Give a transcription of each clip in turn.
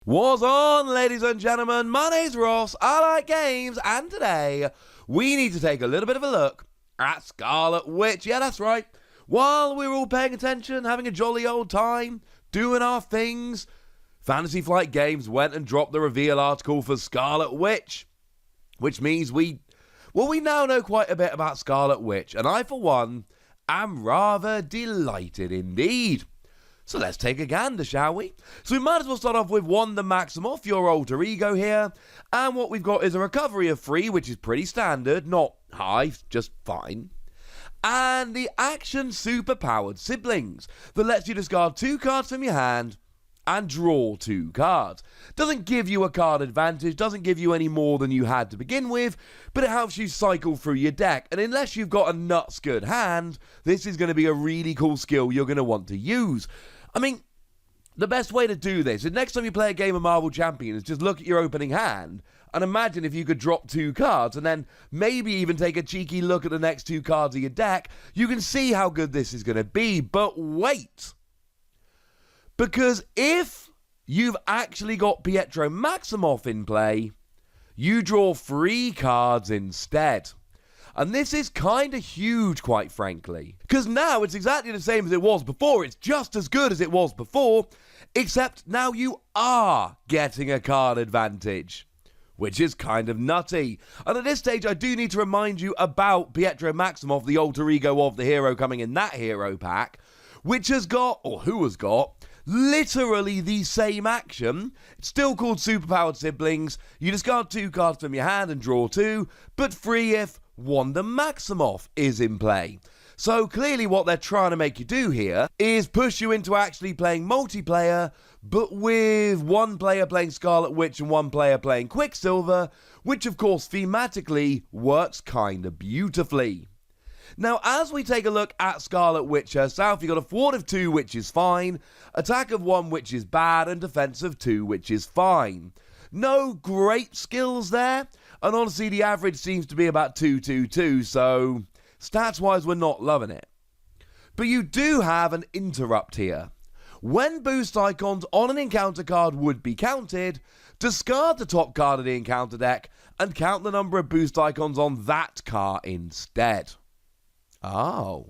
What's on, ladies and gentlemen? My name's Ross, I like games, and today we need to take a little bit of a look at Scarlet Witch. Yeah, that's right. While we were all paying attention, having a jolly old time, doing our things, Fantasy Flight Games went and dropped the reveal article for Scarlet Witch, which means we now know quite a bit about Scarlet Witch, and I, for one, am rather delighted indeed. So let's take a gander, shall we? So we might as well start off with Wanda Maximoff, your alter ego here. And what we've got is a recovery of 3, which is pretty standard, not high, just fine. And the action super-powered siblings that lets you discard 2 cards from your hand and draw 2 cards. Doesn't give you a card advantage, doesn't give you any more than you had to begin with, but it helps you cycle through your deck. And unless you've got a nuts good hand, this is going to be a really cool skill you're going to want to use. I mean, the best way to do this is next time you play a game of Marvel Champions, just look at your opening hand and imagine if you could drop 2 cards and then maybe even take a cheeky look at the next 2 cards of your deck. You can see how good this is going to be, but wait. Because if you've actually got Pietro Maximoff in play, you draw 3 cards instead. And this is kind of huge, quite frankly. Because now it's exactly the same as it was before. It's just as good as it was before, except now you are getting a card advantage, which is kind of nutty. And at this stage, I do need to remind you about Pietro Maximoff, the alter ego of the hero coming in that hero pack, which has got, or who has got, literally the same action. It's still called Superpowered Siblings. You discard 2 cards from your hand and draw 2, but free if Wanda Maximoff is in play. So clearly what they're trying to make you do here is push you into actually playing multiplayer, but with one player playing Scarlet Witch and one player playing Quicksilver, which of course thematically works kinda beautifully. Now, as we take a look at Scarlet Witch herself, you've got a thwart of 2, which is fine, attack of 1, which is bad, and defense of 2, which is fine. No great skills there, and honestly, the average seems to be about 2-2-2, so stats-wise, we're not loving it. But you do have an interrupt here. When boost icons on an encounter card would be counted, discard the top card of the encounter deck and count the number of boost icons on that card instead. Oh.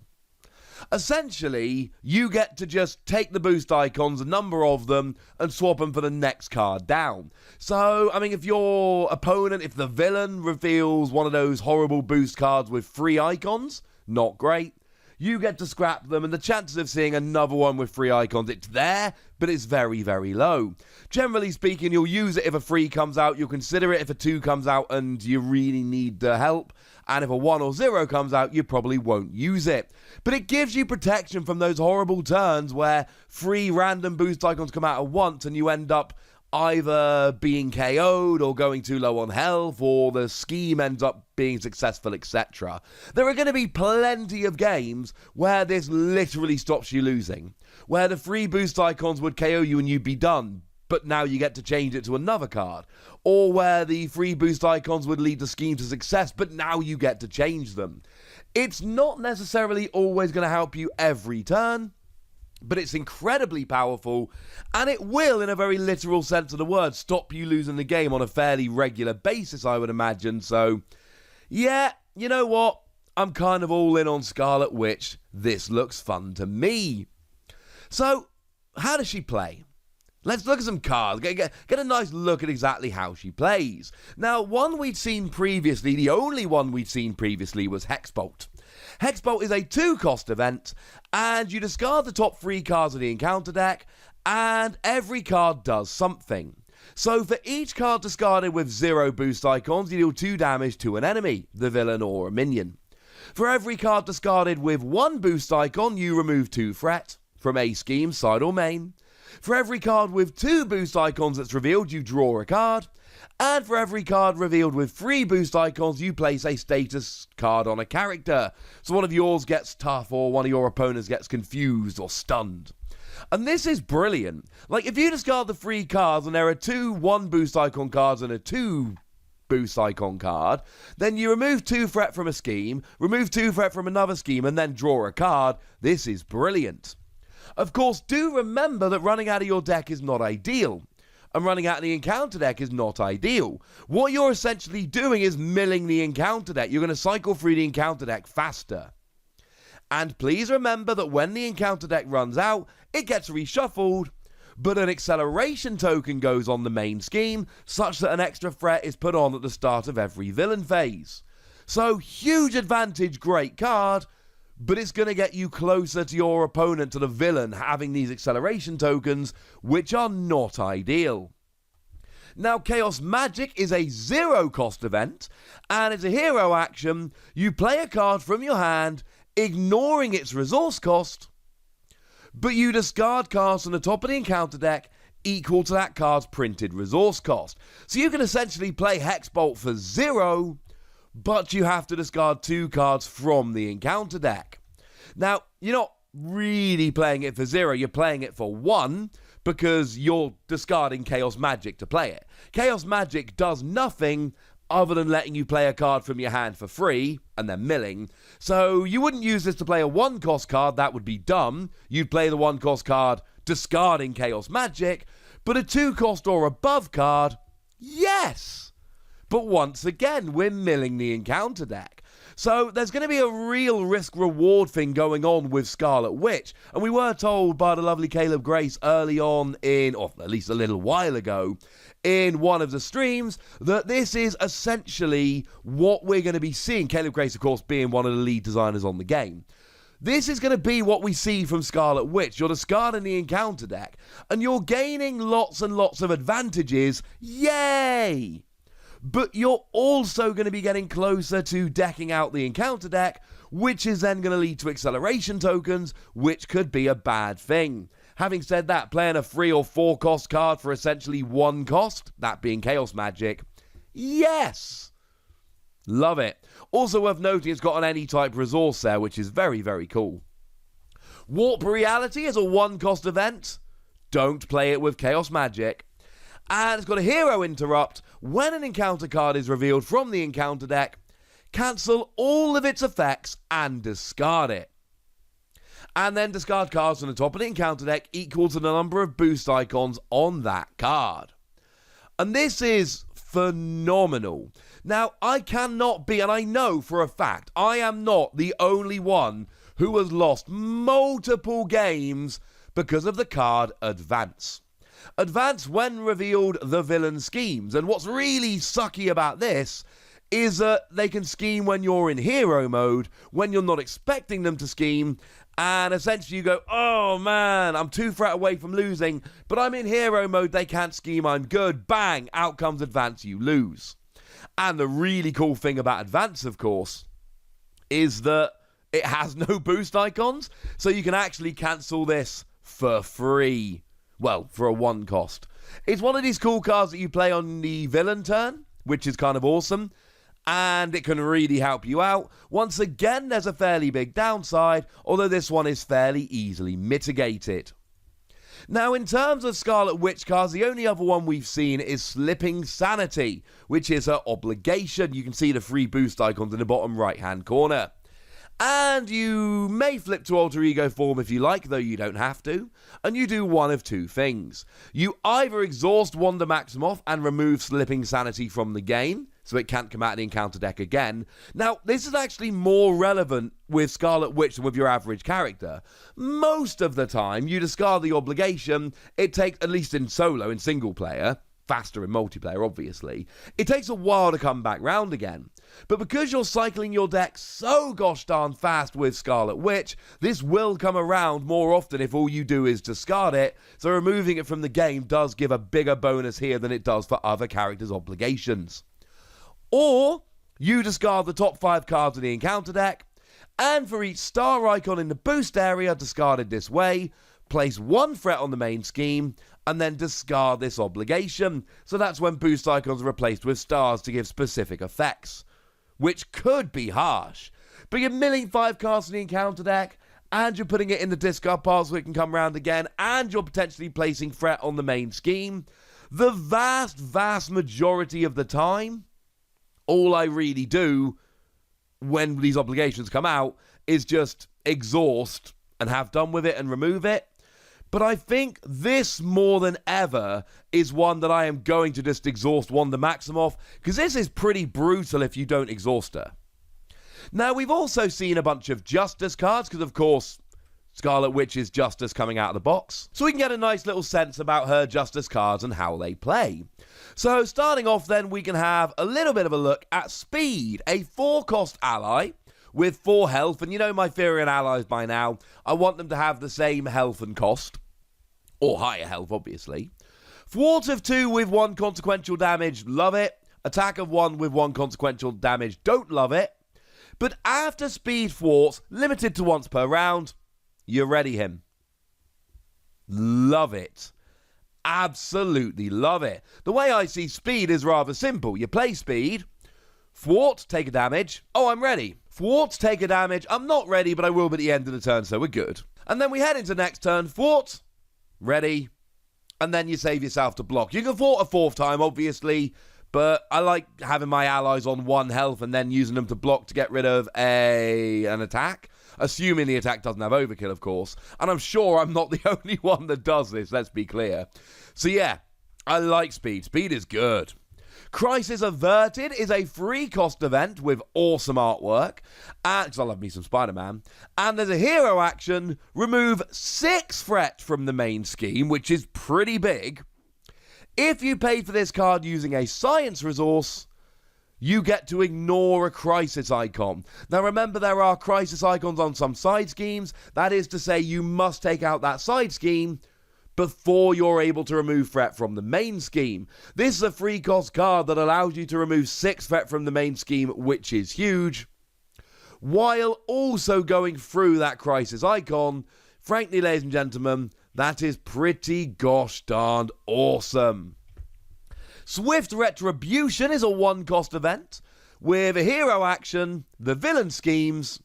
Essentially, you get to just take the boost icons, a number of them, and swap them for the next card down. So, I mean, if your opponent, if the villain reveals one of those horrible boost cards with 3 icons, not great. You get to scrap them, and the chances of seeing another one with 3 icons, it's there, but it's very, very low. Generally speaking, you'll use it if a 3 comes out, you'll consider it if a 2 comes out and you really need the help, and if a 1 or 0 comes out, you probably won't use it. But it gives you protection from those horrible turns where 3 random boost icons come out at once and you end up either being KO'd or going too low on health, or the scheme ends up being successful, etc. There are going to be plenty of games where this literally stops you losing, where the 3 boost icons would KO you and you'd be done, but now you get to change it to another card, or where the 3 boost icons would lead the scheme to success, but now you get to change them. It's not necessarily always going to help you every turn, but it's incredibly powerful, and it will, in a very literal sense of the word, stop you losing the game on a fairly regular basis, I would imagine. So, yeah, you know what? I'm kind of all in on Scarlet Witch. This looks fun to me. So, how does she play? Let's look at some cards, get a nice look at exactly how she plays. Now, one we'd seen previously, the only one we'd seen previously, was Hex Bolt. Hex Bolt is a 2-cost event, and you discard the top 3 cards of the encounter deck, and every card does something. So for each card discarded with 0 boost icons, you deal 2 damage to an enemy, the villain or a minion. For every card discarded with 1 boost icon, you remove 2 threat, from a scheme, side or main. For every card with 2 boost icons that's revealed, you draw a card. And for every card revealed with 3 boost icons, you place a status card on a character. So one of yours gets tough, or one of your opponents gets confused or stunned. And this is brilliant. Like, if you discard the 3 cards and there are 2 1 boost icon cards and a 2 boost icon card, then you remove 2 threat from a scheme, remove 2 threat from another scheme, and then draw a card. This is brilliant. Of course, do remember that running out of your deck is not ideal. and running out of the encounter deck is not ideal. What you're essentially doing is milling the encounter deck. You're going to cycle through the encounter deck faster. And please remember that when the encounter deck runs out, it gets reshuffled, but an acceleration token goes on the main scheme, such that an extra threat is put on at the start of every villain phase. So, huge advantage, great card, but it's going to get you closer to your opponent, to the villain, having these acceleration tokens, which are not ideal. Now, Chaos Magic is a zero-cost event, and it's a hero action. You play a card from your hand, ignoring its resource cost, but you discard cards from the top of the encounter deck equal to that card's printed resource cost. So you can essentially play Hex Bolt for 0, but you have to discard 2 cards from the encounter deck. Now, you're not really playing it for 0, you're playing it for 1, because you're discarding Chaos Magic to play it. Chaos Magic does nothing other than letting you play a card from your hand for free, and then milling. So you wouldn't use this to play a 1-cost card, that would be dumb. You'd play the 1-cost card discarding Chaos Magic, but a 2-cost or above card, yes! But once again, we're milling the encounter deck. So there's going to be a real risk-reward thing going on with Scarlet Witch, and we were told by the lovely Caleb Grace early on or at least a little while ago, in one of the streams, that this is essentially what we're going to be seeing. Caleb Grace, of course, being one of the lead designers on the game. This is going to be what we see from Scarlet Witch. You're discarding the encounter deck, and you're gaining lots and lots of advantages. Yay! But you're also going to be getting closer to decking out the encounter deck, which is then going to lead to acceleration tokens, which could be a bad thing. Having said that, playing a 3 or 4 cost card for essentially 1 cost, that being Chaos Magic, yes! Love it. Also worth noting, it's got an any type resource there, which is very, very cool. Warp Reality is a 1-cost event. Don't play it with Chaos Magic. And it's got a Hero Interrupt. When an encounter card is revealed from the encounter deck, cancel all of its effects and discard it. And then discard cards from the top of the encounter deck equal to the number of boost icons on that card. And this is phenomenal. Now, I cannot be, and I know for a fact, I am not the only one who has lost multiple games because of the card Advance. Advance, when revealed, the villain schemes. And what's really sucky about this is that they can scheme when you're in hero mode, when you're not expecting them to scheme, and essentially you go, oh man, I'm 2 threat away from losing, but I'm in hero mode, they can't scheme, I'm good, bang, out comes Advance, you lose. And the really cool thing about Advance, of course, is that it has no boost icons, so you can actually cancel this for free. Well, for a 1 cost. It's one of these cool cards that you play on the villain turn, which is kind of awesome, and it can really help you out. Once again, there's a fairly big downside, although this one is fairly easily mitigated. Now, in terms of Scarlet Witch cards, the only other one we've seen is Slipping Sanity, which is her obligation. You can see the 3 boost icons in the bottom right-hand corner. And you may flip to alter ego form if you like, though you don't have to. And you do one of 2 things. You either exhaust Wanda Maximoff and remove Slipping Sanity from the game, so it can't come out of the encounter deck again. Now, this is actually more relevant with Scarlet Witch than with your average character. Most of the time, you discard the obligation. It takes, at least in solo, in single player, faster in multiplayer, obviously, it takes a while to come back round again. But because you're cycling your deck so gosh darn fast with Scarlet Witch, this will come around more often if all you do is discard it, so removing it from the game does give a bigger bonus here than it does for other characters' obligations. Or, you discard the top 5 cards in the encounter deck, and for each star icon in the boost area discarded this way, place 1 threat on the main scheme, and then discard this obligation. So that's when boost icons are replaced with stars to give specific effects, which could be harsh. But you're milling 5 cards in the encounter deck, and you're putting it in the discard pile so it can come round again, and you're potentially placing threat on the main scheme. The vast majority of the time, all I really do when these obligations come out is just exhaust and have done with it and remove it. But I think this, more than ever, is one that I am going to just exhaust Wanda Maximoff, because this is pretty brutal if you don't exhaust her. Now, we've also seen a bunch of Justice cards, because of course, Scarlet Witch is Justice coming out of the box. So we can get a nice little sense about her Justice cards and how they play. So starting off then, we can have a little bit of a look at Speed, a 4-cost ally with 4 health, and you know my theory on allies by now, I want them to have the same health and cost, or higher health obviously. Thwart of 2 with 1 consequential damage, love it. Attack of 1 with 1 consequential damage, don't love it. But after Speed thwarts, limited to once per round, you ready him. Love it. Absolutely love it. The way I see Speed is rather simple. You play Speed, thwart, take a damage. Oh, I'm ready. Thwart, take a damage. I'm not ready, but I will be at the end of the turn, so we're good. And then we head into next turn. Thwart, ready, and then you save yourself to block. You can thwart a 4th time, obviously, but I like having my allies on 1 health and then using them to block to get rid of an attack. Assuming the attack doesn't have overkill, of course. And I'm sure I'm not the only one that does this, let's be clear. So yeah, I like Speed. Speed is good. Crisis Averted is a 3-cost event with awesome artwork. Because I love me some Spider-Man. And there's a hero action, remove 6 threat from the main scheme, which is pretty big. If you paid for this card using a science resource, you get to ignore a crisis icon. Now remember, there are crisis icons on some side schemes. That is to say, you must take out that side scheme before you're able to remove threat from the main scheme. This is a 3-cost card that allows you to remove 6 threat from the main scheme, which is huge, while also going through that crisis icon. Frankly, ladies and gentlemen, that is pretty gosh darned awesome. Swift Retribution is a 1-cost event with a hero action, the villain schemes,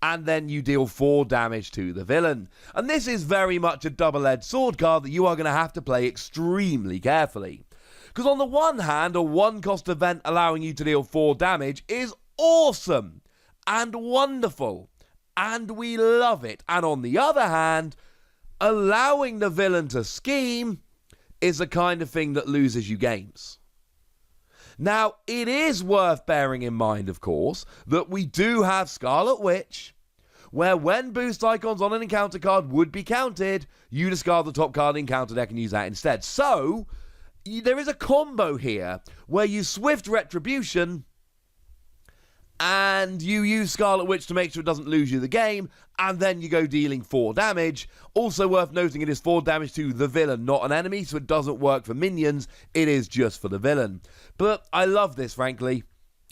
and then you deal 4 damage to the villain. And this is very much a double-edged sword card that you are going to have to play extremely carefully. Because on the one hand, a 1-cost event allowing you to deal 4 damage is awesome and wonderful, and we love it. And on the other hand, allowing the villain to scheme is the kind of thing that loses you games. Now, it is worth bearing in mind, of course, that we do have Scarlet Witch, where when boost icons on an encounter card would be counted, you discard the top card in the encounter deck and use that instead. So, there is a combo here where you Swift Retribution and you use Scarlet Witch to make sure it doesn't lose you the game, and then you go dealing 4 damage. Also worth noting, it is 4 damage to the villain, not an enemy, so it doesn't work for minions, it is just for the villain. But I love this, frankly.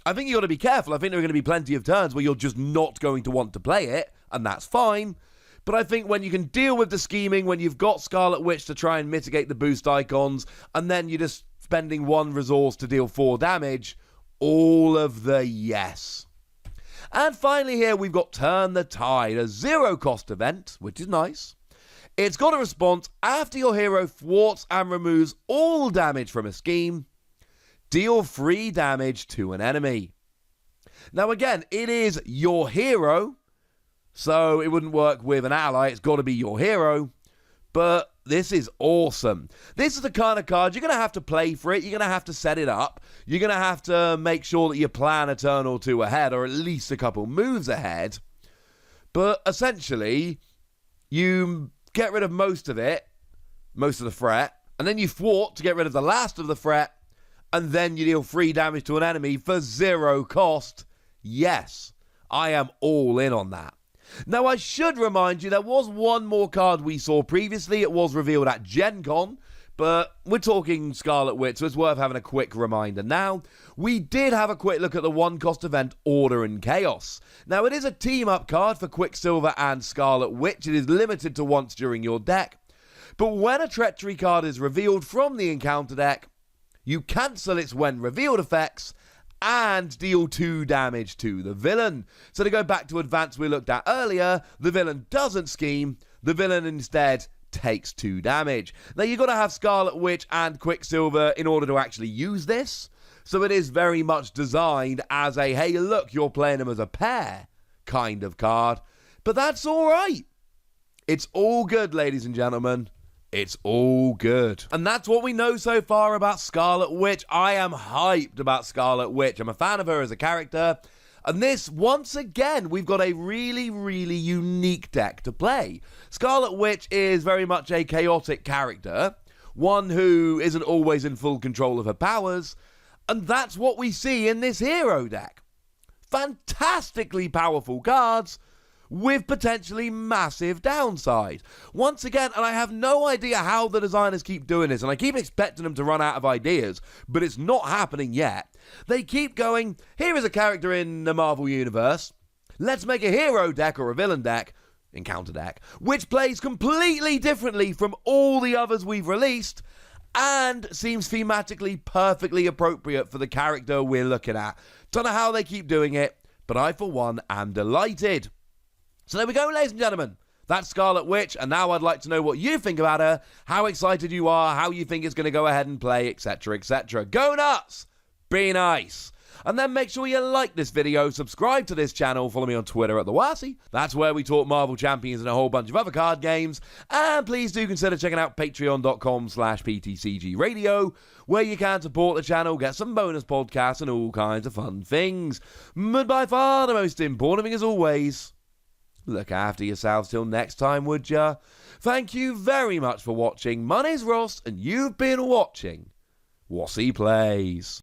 I think you got to be careful. I think there are going to be plenty of turns where you're just not going to want to play it, and that's fine. But I think when you can deal with the scheming, when you've got Scarlet Witch to try and mitigate the boost icons, and then you're just spending 1 resource to deal 4 damage, all of the yes. And finally here we've got Turn the Tide, a 0-cost event, which is nice. It's got a response: after your hero thwarts and removes all damage from a scheme, deal 3 damage to an enemy. Now again, it is your hero, so it wouldn't work with an ally, it's got to be your hero. But this is awesome. This is the kind of card you're going to have to play for it. You're going to have to set it up. You're going to have to make sure that you plan a turn or 2 ahead, or at least a couple moves ahead. But essentially, you get rid of most of it, most of the threat, and then you thwart to get rid of the last of the threat, and then you deal 3 damage to an enemy for 0 cost. Yes, I am all in on that. Now, I should remind you, there was one more card we saw previously. It was revealed at Gen Con, but we're talking Scarlet Witch, so it's worth having a quick reminder now. We did have a quick look at the 1-cost event, Order and Chaos. Now, it is a team-up card for Quicksilver and Scarlet Witch. It is limited to once during your deck. But when a Treachery card is revealed from the encounter deck, you cancel its when revealed effects and deal 2 damage to the villain. So to go back to Advance we looked at earlier, the villain doesn't scheme, the villain instead takes 2 damage. Now you've got to have Scarlet Witch and Quicksilver in order to actually use this, so it is very much designed as a, hey look, you're playing them as a pair kind of card, but that's alright. It's all good, ladies and gentlemen. It's all good. And that's what we know so far about Scarlet Witch. I am hyped about Scarlet Witch. I'm a fan of her as a character. And this, once again, we've got a really, really unique deck to play. Scarlet Witch is very much a chaotic character, one who isn't always in full control of her powers, and that's what we see in this hero deck. Fantastically powerful cards, with potentially massive downside. Once again, and I have no idea how the designers keep doing this, and I keep expecting them to run out of ideas, but it's not happening yet. They keep going, here is a character in the Marvel Universe, let's make a hero deck or a villain deck, encounter deck, which plays completely differently from all the others we've released, and seems thematically perfectly appropriate for the character we're looking at. Don't know how they keep doing it, but I, for one, am delighted. So there we go, ladies and gentlemen. That's Scarlet Witch, and now I'd like to know what you think about her, how excited you are, how you think it's going to go ahead and play, etc., etc. Go nuts! Be nice! And then make sure you like this video, subscribe to this channel, follow me on Twitter at @TheWassy. That's where we talk Marvel Champions and a whole bunch of other card games. And please do consider checking out patreon.com/PTCGradio, where you can support the channel, get some bonus podcasts and all kinds of fun things. But by far the most important thing, as always, look after yourselves till next time, would ya? Thank you very much for watching. My name's Ross, and you've been watching Wassy Plays.